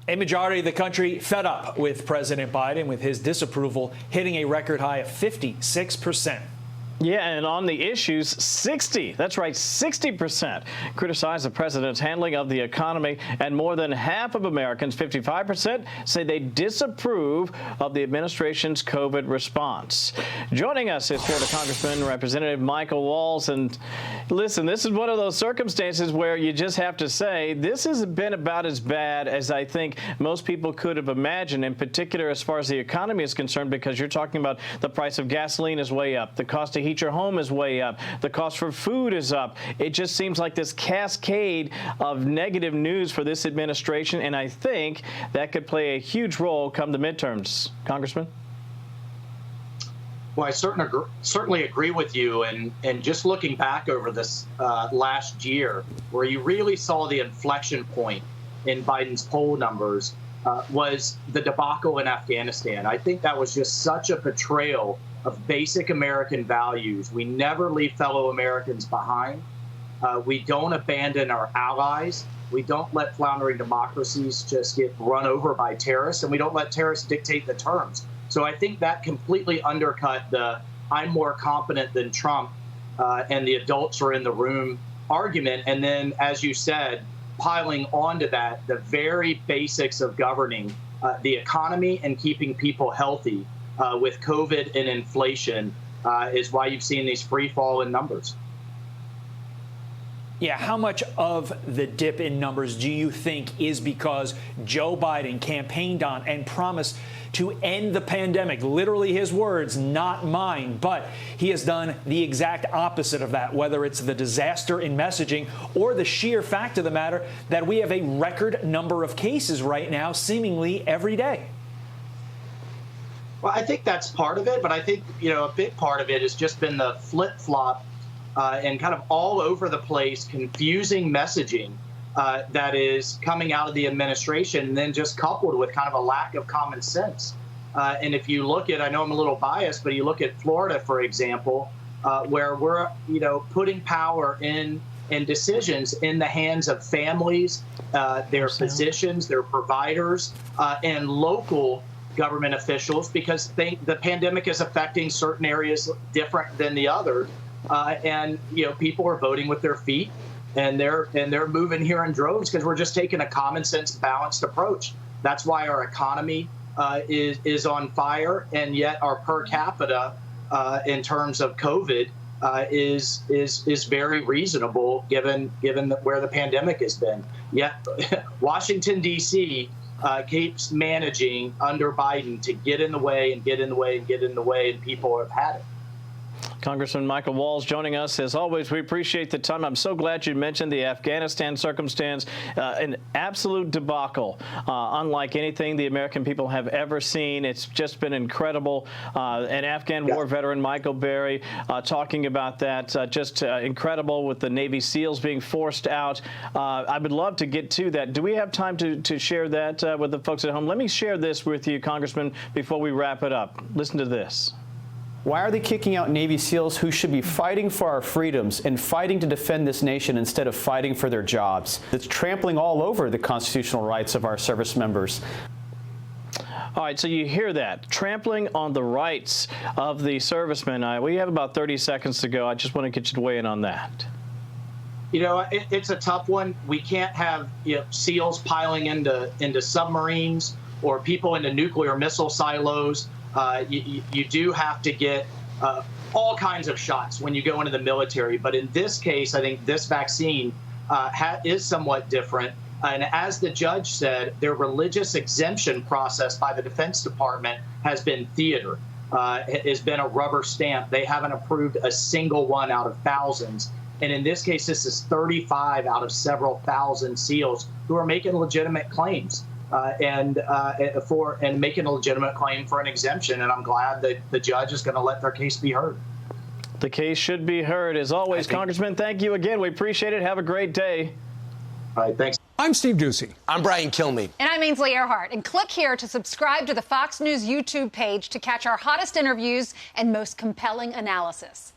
A majority of the country fed up with President Biden, with his disapproval hitting a record high of 56%. Yeah, and on the issues, 60% criticize the president's handling of the economy, and more than half of Americans, 55%, say they disapprove of the administration's COVID response. Joining us is Florida Congressman Representative Michael Waltz. And listen, this is one of those circumstances where you just have to say this has been about as bad as I think most people could have imagined, in particular as far as the economy is concerned, because you're talking about the price of gasoline is way up, the cost of heat your home is way up, the cost for food is up. It just seems like this cascade of negative news for this administration, and I think that could play a huge role come the midterms. Congressman? Well, I certainly agree with you. And just looking back over this last year, where you really saw the inflection point in Biden's poll numbers was the debacle in Afghanistan. I think that was just such a betrayal of basic American values. We never leave fellow Americans behind. We don't abandon our allies. We don't let floundering democracies just get run over by terrorists, and we don't let terrorists dictate the terms. So I think that completely undercut the "I'm more competent than Trump" and the adults are in the room argument. And then, as you said, piling onto that, the very basics of governing the economy and keeping people healthy with COVID and inflation is why you've seen these free fall in numbers. Yeah, how much of the dip in numbers do you think is because Joe Biden campaigned on and promised to end the pandemic? Literally his words, not mine. But he has done the exact opposite of that, whether it's the disaster in messaging or the sheer fact of the matter that we have a record number of cases right now, seemingly every day. Well, I think that's part of it, but I think, a big part of it has just been the flip-flop and kind of all over the place, confusing messaging that is coming out of the administration, and then just coupled with kind of a lack of common sense. And if you look at, I know I'm a little biased, but you look at Florida, for example, where we're, putting power and decisions in the hands of families, their physicians, their providers, and local government officials, because the pandemic is affecting certain areas different than the other. And people are voting with their feet, and they're moving here in droves because we're just taking a common sense, balanced approach. That's why our economy is on fire, and yet our per capita in terms of COVID is very reasonable given where the pandemic has been. Yet Washington D.C. Keeps managing under Biden to get in the way and get in the way and get in the way, and people have had it. Congressman Michael Waltz joining us. As always, we appreciate the time. I'm so glad you mentioned the Afghanistan circumstance, an absolute debacle, unlike anything the American people have ever seen. It's just been incredible. An Afghan war veteran, Michael Berry, talking about that, just incredible with the Navy SEALs being forced out. I would love to get to that. Do we have time to share that with the folks at home? Let me share this with you, Congressman, before we wrap it up. Listen to this. Why are they kicking out Navy SEALs who should be fighting for our freedoms and fighting to defend this nation instead of fighting for their jobs? It's trampling all over the constitutional rights of our service members. All right, so you hear that, trampling on the rights of the servicemen. We have about 30 seconds to go. I just want to get you to weigh in on that. It's a tough one. We can't have SEALs piling into submarines or people into nuclear missile silos. You do have to get all kinds of shots when you go into the military. But in this case, I think this vaccine is somewhat different. And as the judge said, their religious exemption process by the Defense Department has been theater. It has been a rubber stamp. They haven't approved a single one out of thousands. And in this case, this is 35 out of several thousand SEALs who are making legitimate claims. And making a legitimate claim for an exemption. And I'm glad that the judge is going to let their case be heard. The case should be heard. As always, Congressman, thank you again. We appreciate it. Have a great day. All right, thanks. I'm Steve Doocy. I'm Brian Kilmeade. And I'm Ainsley Earhart. And click here to subscribe to the Fox News YouTube page to catch our hottest interviews and most compelling analysis.